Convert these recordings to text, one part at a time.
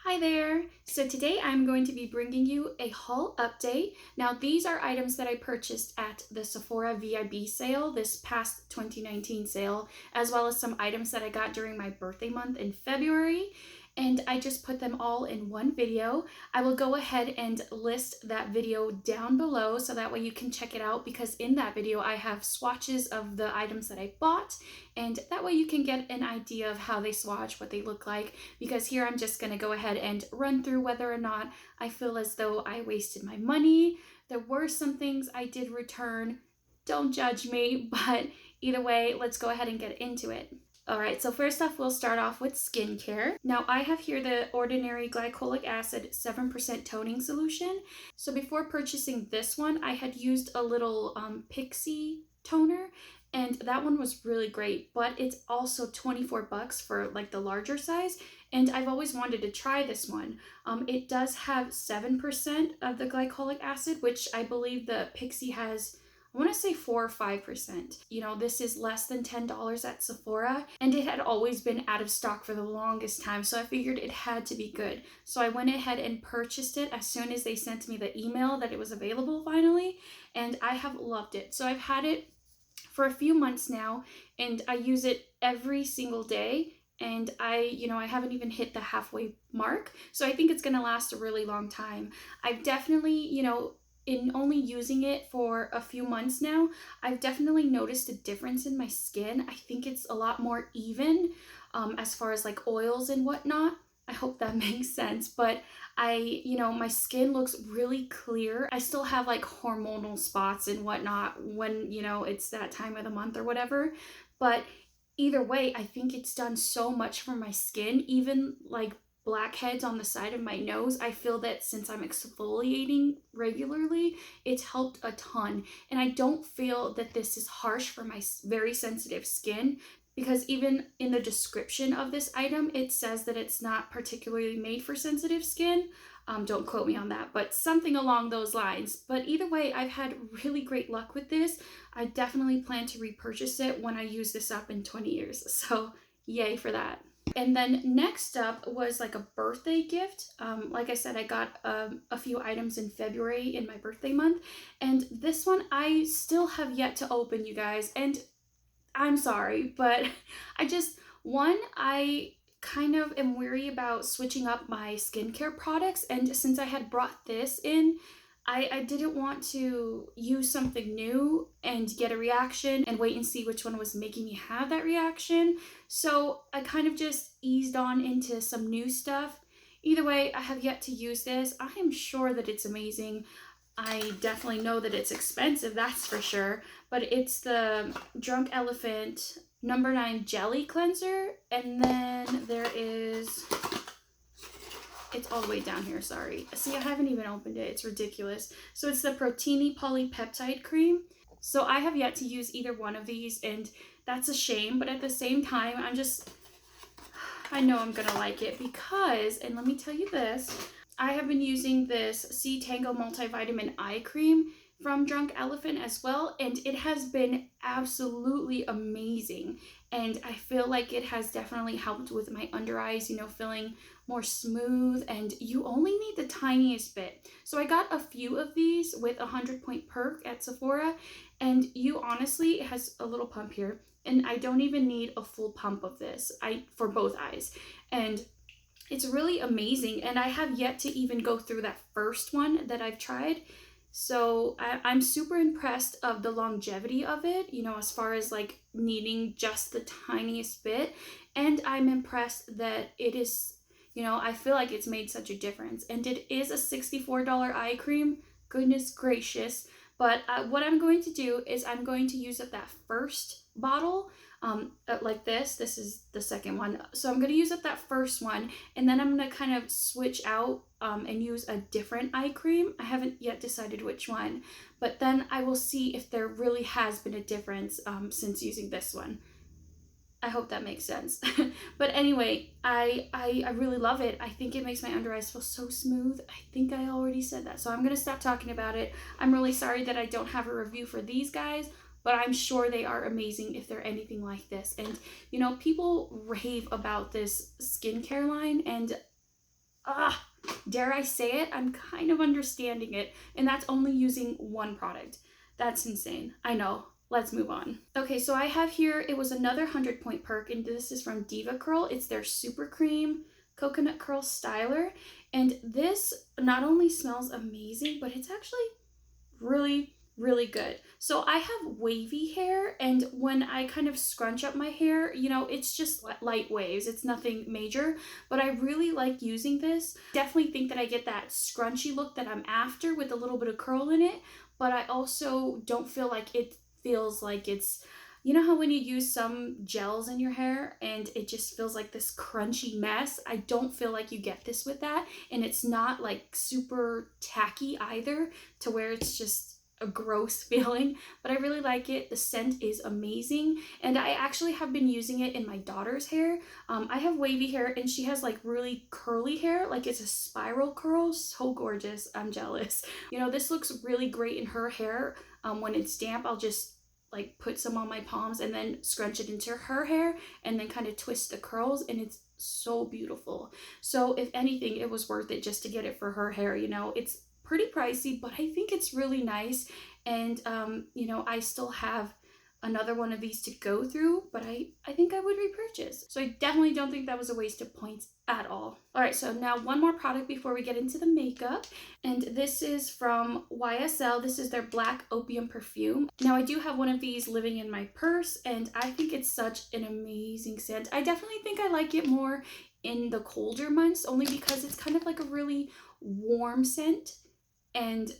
Hi there! So today I'm going to be bringing you a haul update. Now these are items that I purchased at the Sephora VIB sale, this past 2019 sale, as well as some items that I got during my birthday month in February. And I just put them all in one video. I will go ahead and list that video down below so that way you can check it out, because in that video I have swatches of the items that I bought, and that way you can get an idea of how they swatch, what they look like, because here I'm just going to go ahead and run through whether or not I feel as though I wasted my money. There were some things I did return. Don't judge me, but either way, let's go ahead and get into it. Alright, so first off, we'll start off with skincare. Now, I have here the Ordinary Glycolic Acid 7% Toning Solution. So before purchasing this one, I had used a little Pixie toner, and that one was really great, but it's also 24 bucks for like the larger size, and I've always wanted to try this one. It does have 7% of the glycolic acid, which I believe the Pixie has, I want to say 4 or 5%. You know, this is less than $10 at Sephora, and it had always been out of stock for the longest time, so I figured it had to be good. So I went ahead and purchased it as soon as they sent me the email that it was available finally, and I have loved it. So I've had it for a few months now, and I use it every single day. And I haven't even hit the halfway mark, so I think it's gonna last a really long time. I've definitely, in only using it for a few months now, I've definitely noticed a difference in my skin. I think it's a lot more even as far as like oils and whatnot. I hope that makes sense, but my skin looks really clear. I still have like hormonal spots and whatnot when, it's that time of the month or whatever, but either way, I think it's done so much for my skin. Even like blackheads on the side of my nose, I feel that since I'm exfoliating regularly, it's helped a ton. And I don't feel that this is harsh for my very sensitive skin, because even in the description of this item, it says that it's not particularly made for sensitive skin. Don't quote me on that, but something along those lines. But either way, I've had really great luck with this. I definitely plan to repurchase it when I use this up in 20 years. So yay for that. And then next up was like a birthday gift. Like I said, I got a few items in February in my birthday month. And this one I still have yet to open, you guys. And I'm sorry, but I kind of am weary about switching up my skincare products. And since I had brought this in, I didn't want to use something new and get a reaction and wait and see which one was making me have that reaction. So I kind of just eased on into some new stuff. Either way, I have yet to use this. I am sure that it's amazing. I definitely know that it's expensive, that's for sure. But it's the Drunk Elephant No. 9 Jelly Cleanser. And then there is... it's all the way down here, sorry. See, I haven't even opened it. It's ridiculous. So it's the Protini Polypeptide Cream. So I have yet to use either one of these, and that's a shame. But at the same time, I know I'm gonna like it because, and let me tell you this, I have been using this C Tango Multivitamin Eye Cream from Drunk Elephant as well, and it has been absolutely amazing. And I feel like it has definitely helped with my under eyes, feeling more smooth, and you only need the tiniest bit. So I got a few of these with 100-point perk at Sephora, and it has a little pump here, and I don't even need a full pump of this for both eyes. And it's really amazing, and I have yet to even go through that first one that I've tried. So I'm super impressed of the longevity of it, as far as like needing just the tiniest bit. And I'm impressed that it is, I feel like it's made such a difference. And it is a $64 eye cream. Goodness gracious. But what I'm going to do is I'm going to use up that first bottle like this is the second one. So I'm going to use up that first one, and then I'm going to kind of switch out and use a different eye cream. I haven't yet decided which one, but then I will see if there really has been a difference since using this one. I hope that makes sense. But anyway, I really love it. I think it makes my under eyes feel so smooth. I think I already said that, so I'm going to stop talking about it. I'm really sorry that I don't have a review for these guys, but I'm sure they are amazing if they're anything like this. And, people rave about this skincare line, and dare I say it, I'm kind of understanding it, and that's only using one product. That's insane. I know. Let's move on. Okay, so I have here, it was another 100-point perk, and this is from DevaCurl. It's their Supercream Coconut Curl Styler, and this not only smells amazing, but it's actually really, really good. So I have wavy hair, and when I kind of scrunch up my hair, you know, it's just light waves. It's nothing major, but I really like using this. Definitely think that I get that scrunchy look that I'm after with a little bit of curl in it, but I also don't feel like it feels like it's, you know how when you use some gels in your hair and it just feels like this crunchy mess? I don't feel like you get this with that, and it's not like super tacky either to where it's just a gross feeling, but I really like it. The scent is amazing, and I actually have been using it in my daughter's hair. I have wavy hair and she has like really curly hair, like it's a spiral curl. So gorgeous. I'm jealous. You know, this looks really great in her hair. When it's damp, I'll just like put some on my palms and then scrunch it into her hair and then kind of twist the curls, and it's so beautiful. So if anything, it was worth it just to get it for her hair. You know, it's pretty pricey, but I think it's really nice. And you know, I still have another one of these to go through, but I think I would repurchase. So I definitely don't think that was a waste of points at all. All right, so now one more product before we get into the makeup, and this is from YSL. This is their Black Opium perfume. Now I do have one of these living in my purse, and I think it's such an amazing scent. I definitely think I like it more in the colder months, only because it's kind of like a really warm scent. And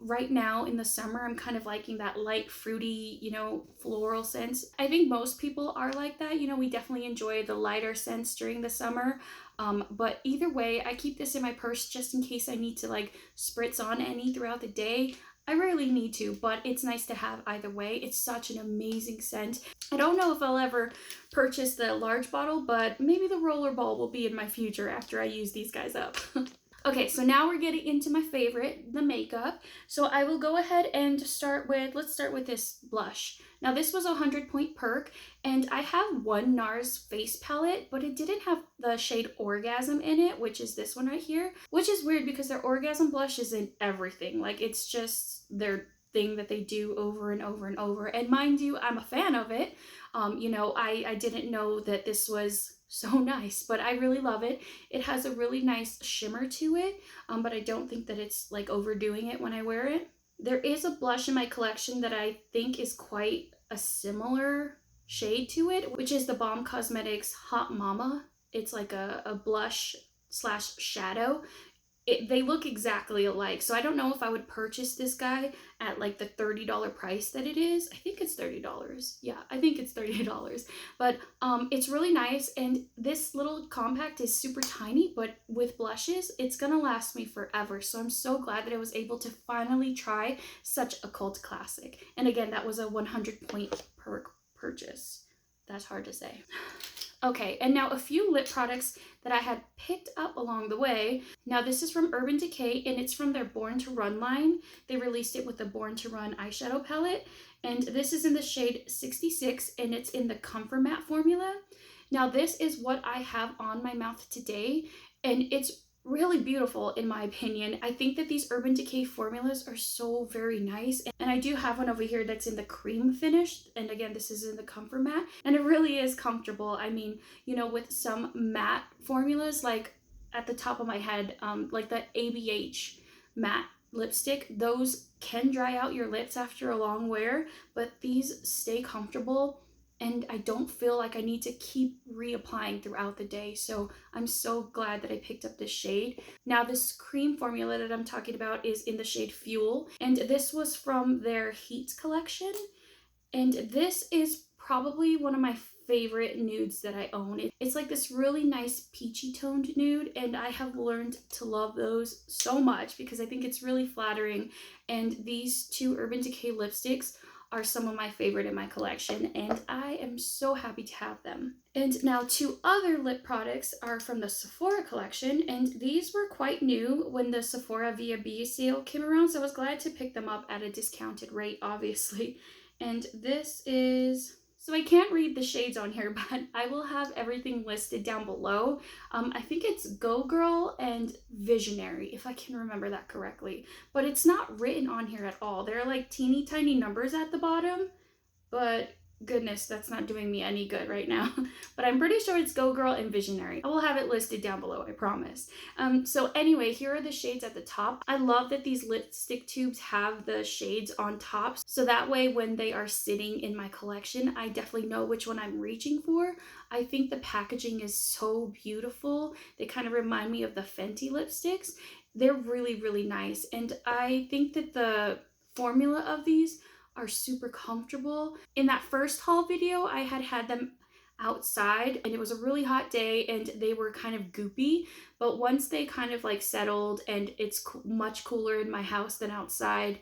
right now in the summer, I'm kind of liking that light fruity, you know, floral scents. I think most people are like that. You know, we definitely enjoy the lighter scents during the summer. But either way, I keep this in my purse just in case I need to like spritz on any throughout the day. I rarely need to, but it's nice to have either way. It's such an amazing scent. I don't know if I'll ever purchase the large bottle, but maybe the rollerball will be in my future after I use these guys up. Okay, so now we're getting into my favorite, the makeup. So I will go ahead and let's start with this blush. Now this was a 100-point perk, and I have one NARS face palette, but it didn't have the shade Orgasm in it, which is this one right here, which is weird because their Orgasm blush is in everything. Like, it's just their thing that they do over and over and over. And mind you, I'm a fan of it. You know, I didn't know that this was so nice, but I really love it. It has a really nice shimmer to it, but I don't think that it's like overdoing it when I wear it. There is a blush in my collection that I think is quite a similar shade to it, which is the Balm Cosmetics Hot Mama. It's like a blush slash shadow. They look exactly alike, so I don't know if I would purchase this guy at like the $30 price that it is. I think it's $30. Yeah, I think it's $30. But it's really nice, and this little compact is super tiny, but with blushes, it's gonna last me forever. So I'm so glad that I was able to finally try such a cult classic. And again, that was a 100-point perk purchase. That's hard to say. Okay, and now a few lip products that I had picked up along the way. Now this is from Urban Decay, and it's from their Born to Run line. They released it with the Born to Run eyeshadow palette, and this is in the shade 66, and it's in the Comfort Matte formula. Now this is what I have on my mouth today, and it's really beautiful in my opinion. I think that these Urban Decay formulas are so very nice, and I do have one over here that's in the cream finish, and again, this is in the Comfort Matte, and it really is comfortable. I mean, you know, with some matte formulas, like at the top of my head, like the ABH matte lipstick, those can dry out your lips after a long wear, but these stay comfortable, and I don't feel like I need to keep reapplying throughout the day. So I'm so glad that I picked up this shade. Now this cream formula that I'm talking about is in the shade Fuel, and this was from their Heat collection, and this is probably one of my favorite nudes that I own. It's like this really nice peachy toned nude, and I have learned to love those so much because I think it's really flattering, and these two Urban Decay lipsticks are some of my favorite in my collection, and I am so happy to have them. And now two other lip products are from the Sephora collection, and these were quite new when the Sephora VIB sale came around, so I was glad to pick them up at a discounted rate, obviously. And this is So I can't read the shades on here, but I will have everything listed down below. I think it's Go Girl and Visionary, if I can remember that correctly. But it's not written on here at all. There are like teeny tiny numbers at the bottom, but goodness, that's not doing me any good right now. But I'm pretty sure it's Go Girl and Visionary. I will have it listed down below, I promise. So anyway, here are the shades at the top. I love that these lipstick tubes have the shades on top, so that way when they are sitting in my collection, I definitely know which one I'm reaching for. I think the packaging is so beautiful. They kind of remind me of the Fenty lipsticks. They're really, really nice. And I think that the formula of these are super comfortable. In that first haul video, I had them outside and it was a really hot day and they were kind of goopy, but once they kind of like settled and it's much cooler in my house than outside,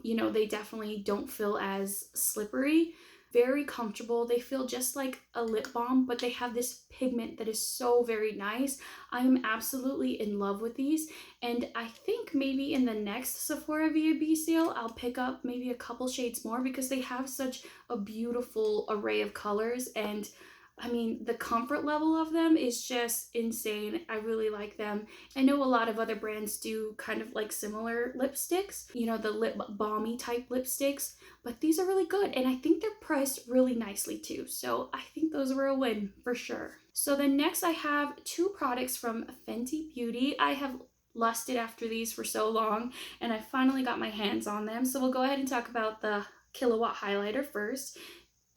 you know, they definitely don't feel as slippery. Very comfortable. They feel just like a lip balm, but they have this pigment that is so very nice. I am absolutely in love with these, and I think maybe in the next Sephora VIB sale I'll pick up maybe a couple shades more because they have such a beautiful array of colors, and I mean, the comfort level of them is just insane. I really like them. I know a lot of other brands do kind of like similar lipsticks, you know, the lip balmy type lipsticks, but these are really good. And I think they're priced really nicely too. So I think those were a win for sure. So then next I have two products from Fenty Beauty. I have lusted after these for so long and I finally got my hands on them. So we'll go ahead and talk about the Killawatt highlighter first.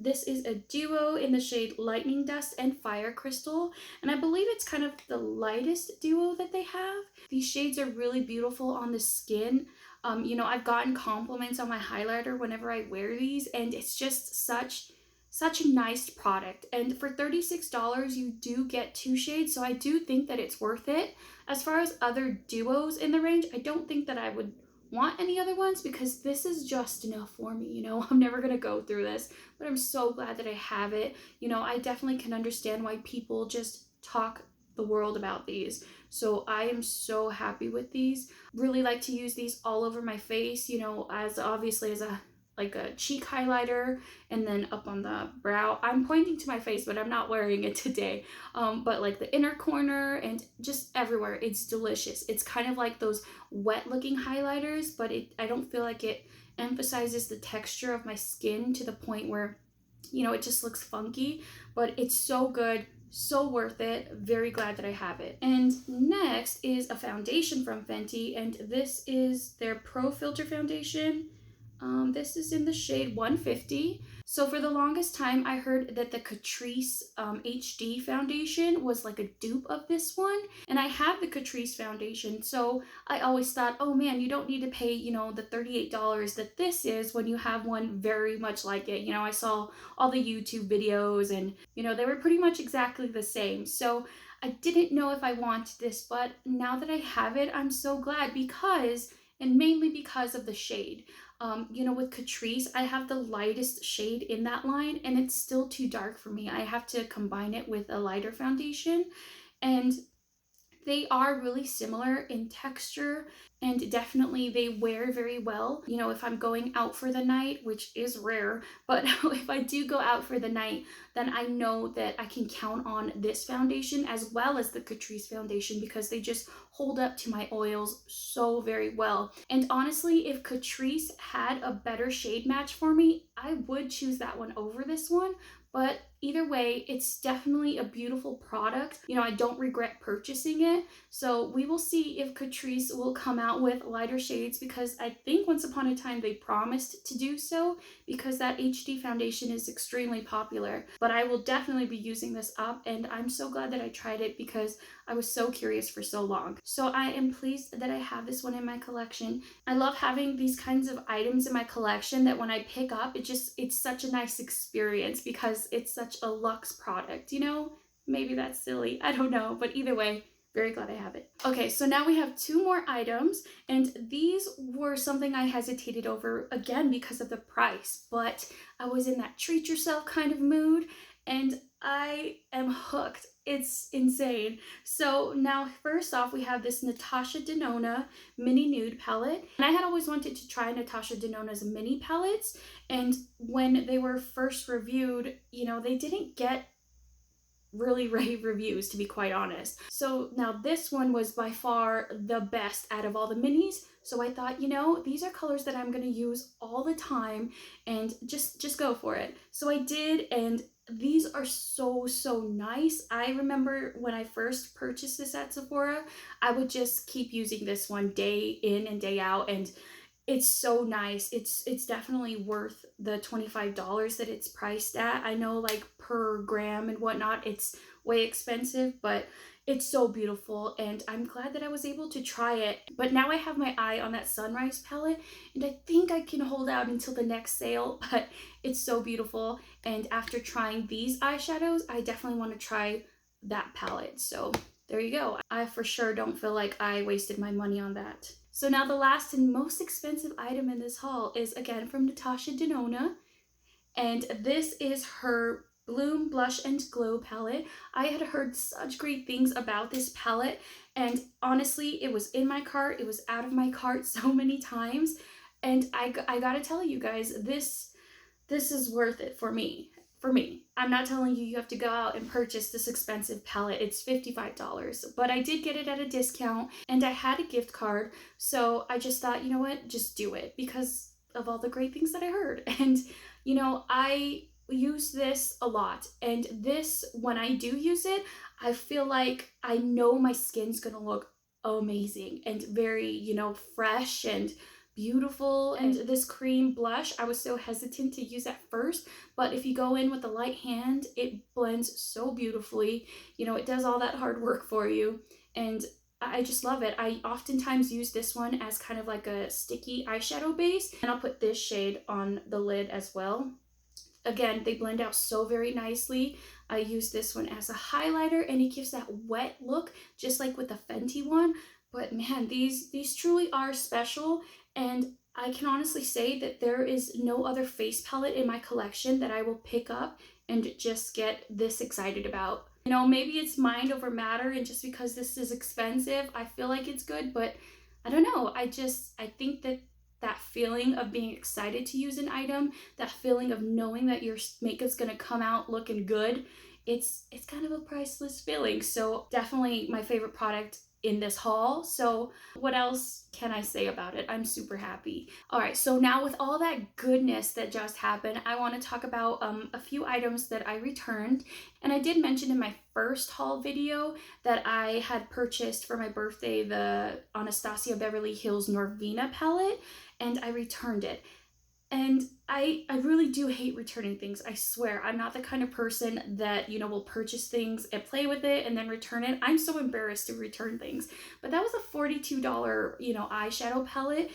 This is a duo in the shade Lightning Dust and Fire Crystal, and I believe it's kind of the lightest duo that they have. These shades are really beautiful on the skin. You know, I've gotten compliments on my highlighter whenever I wear these, and it's just such a nice product. And for $36, you do get two shades, so I do think that it's worth it. As far as other duos in the range, I don't think that I would want any other ones because this is just enough for me. You know, I'm never gonna go through this, but I'm so glad that I have it. You know, I definitely can understand why people just talk the world about these, so I am so happy with these. Really like to use these all over my face, you know, as obviously as a cheek highlighter, and then up on the brow. I'm pointing to my face, but I'm not wearing it today. But like the inner corner and just everywhere, it's delicious. It's kind of like those wet looking highlighters, but I don't feel like it emphasizes the texture of my skin to the point where, you know, it just looks funky, but it's so good. So worth it. Very glad that I have it. And next is a foundation from Fenty, and this is their Pro Filter foundation. This is in the shade 150. So for the longest time, I heard that the Catrice HD foundation was like a dupe of this one. And I have the Catrice foundation, so I always thought, oh man, you don't need to pay, you know, the $38 that this is when you have one very much like it. You know, I saw all the YouTube videos and, you know, they were pretty much exactly the same. So I didn't know if I wanted this, but now that I have it, I'm so glad because, and mainly because of the shade. You know, with Catrice, I have the lightest shade in that line and it's still too dark for me. I have to combine it with a lighter foundation, and they are really similar in texture, and definitely they wear very well. You know, if I'm going out for the night, which is rare, but if I do go out for the night, then I know that I can count on this foundation as well as the Catrice foundation because they just hold up to my oils so very well. And honestly, if Catrice had a better shade match for me, I would choose that one over this one. But either way, it's definitely a beautiful product. You know, I don't regret purchasing it. So we will see if Catrice will come out with lighter shades, because I think once upon a time they promised to do so because that HD foundation is extremely popular. But I will definitely be using this up, and I'm so glad that I tried it because I was so curious for so long. So I am pleased that I have this one in my collection. I love having these kinds of items in my collection that when I pick up, it's such a nice experience because it's such a luxe product, you know? Maybe that's silly, I don't know, but either way, very glad I have it. Okay, so now we have two more items, and these were something I hesitated over again because of the price, but I was in that treat yourself kind of mood, and I am hooked. It's insane. So now first off, we have this Natasha Denona mini nude palette. And I had always wanted to try Natasha Denona's mini palettes. And when they were first reviewed, you know, they didn't get really rave reviews, to be quite honest. So now this one was by far the best out of all the minis. So I thought, you know, these are colors that I'm going to use all the time and just go for it. So I did, and these are so nice. I remember when I first purchased this at Sephora, I would just keep using this one day in and day out, and it's so nice. It's definitely worth the $25 that it's priced at. I know, like, per gram and whatnot, it's way expensive, but it's so beautiful, and I'm glad that I was able to try it. But now I have my eye on that Sunrise palette, and I think I can hold out until the next sale, but it's so beautiful. And after trying these eyeshadows, I definitely want to try that palette. So there you go. I for sure don't feel like I wasted my money on that. So now the last and most expensive item in this haul is again from Natasha Denona, and this is her Bloom Blush and Glow palette. I had heard such great things about this palette, and honestly, it was in my cart, it was out of my cart so many times, and I gotta tell you guys, this is worth it for me. I'm not telling you have to go out and purchase this expensive palette. It's $55, but I did get it at a discount, and I had a gift card, so I just thought, you know what, just do it because of all the great things that I heard. And you know, I use this a lot, and this, when I do use it, I feel like I know my skin's gonna look amazing and very, you know, fresh and beautiful. And this cream blush, I was so hesitant to use at first, but if you go in with a light hand, it blends so beautifully. You know, it does all that hard work for you, and I just love it. I oftentimes use this one as kind of like a sticky eyeshadow base, and I'll put this shade on the lid as well. Again, they blend out so very nicely. I use this one as a highlighter, and it gives that wet look just like with the Fenty one. But man, these truly are special, and I can honestly say that there is no other face palette in my collection that I will pick up and just get this excited about. You know, maybe it's mind over matter, and just because this is expensive, I feel like it's good, but I don't know. I think that feeling of being excited to use an item, that feeling of knowing that your makeup's gonna come out looking good, it's kind of a priceless feeling. So definitely my favorite product in this haul. So what else can I say about it? I'm super happy. All right, so now with all that goodness that just happened, I want to talk about a few items that I returned. And I did mention in my first haul video that I had purchased for my birthday the Anastasia Beverly Hills Norvina palette, and I returned it. And I really do hate returning things. I swear, I'm not the kind of person that, you know, will purchase things and play with it and then return it. I'm so embarrassed to return things. But that was a $42, you know, eyeshadow palette,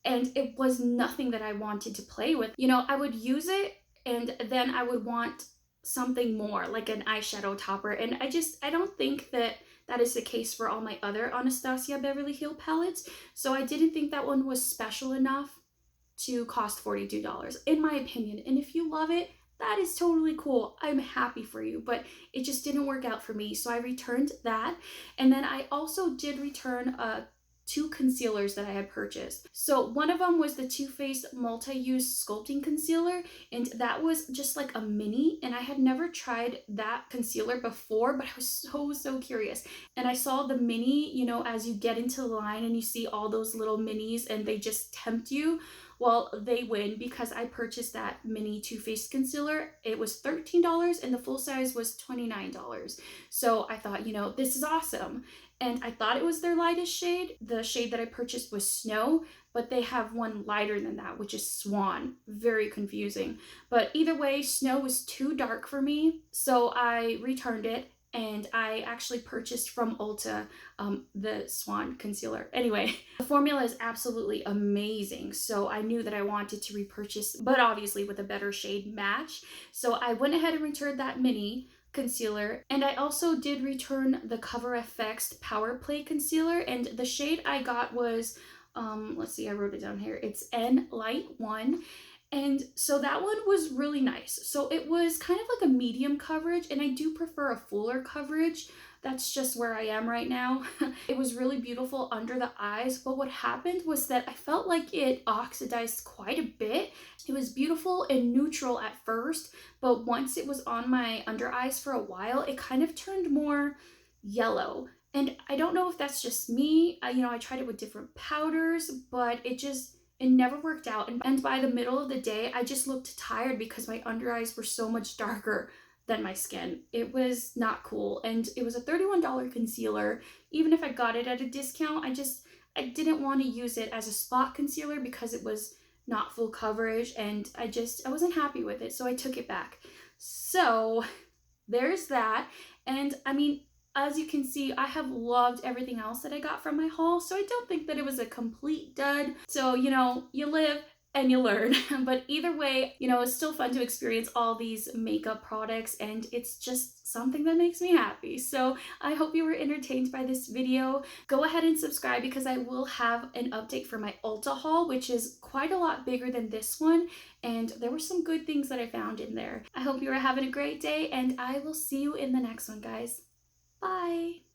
and it was nothing that I wanted to play with. You know, I would use it, and then I would want something more, like an eyeshadow topper. And I don't think that is the case for all my other Anastasia Beverly Hills palettes. So I didn't think that one was special enough to cost $42, in my opinion. And if you love it, that is totally cool. I'm happy for you, but it just didn't work out for me. So I returned that. And then I also did return two concealers that I had purchased. So one of them was the Too Faced Multi-Use Sculpting Concealer, and that was just like a mini, and I had never tried that concealer before, but I was so curious. And I saw the mini, you know, as you get into the line and you see all those little minis and they just tempt you. Well, they win, because I purchased that mini Too Faced concealer. It was $13 and the full size was $29. So I thought, you know, this is awesome. And I thought it was their lightest shade. The shade that I purchased was Snow, but they have one lighter than that, which is Swan. Very confusing. But either way, Snow was too dark for me, so I returned it. And I actually purchased from Ulta the Swan concealer. Anyway, the formula is absolutely amazing, so I knew that I wanted to repurchase, but obviously with a better shade match. So I went ahead and returned that mini concealer, and I also did return the Cover FX Power Play concealer, and the shade I got was, let's see, I wrote it down here. It's N Light 1. And so that one was really nice. So it was kind of like a medium coverage, and I do prefer a fuller coverage. That's just where I am right now. It was really beautiful under the eyes, but what happened was that I felt like it oxidized quite a bit. It was beautiful and neutral at first, but once it was on my under eyes for a while, it kind of turned more yellow. And I don't know if that's just me. I tried it with different powders, but it never worked out. And by the middle of the day, I just looked tired because my under eyes were so much darker than my skin. It was not cool. And it was a $31 concealer. Even if I got it at a discount, I didn't want to use it as a spot concealer because it was not full coverage, and I wasn't happy with it, so I took it back. So there's that. And I mean, as you can see, I have loved everything else that I got from my haul, so I don't think that it was a complete dud. So, you live and you learn. But either way, it's still fun to experience all these makeup products, and it's just something that makes me happy. So I hope you were entertained by this video. Go ahead and subscribe because I will have an update for my Ulta haul, which is quite a lot bigger than this one, and there were some good things that I found in there. I hope you are having a great day, and I will see you in the next one, guys. Bye!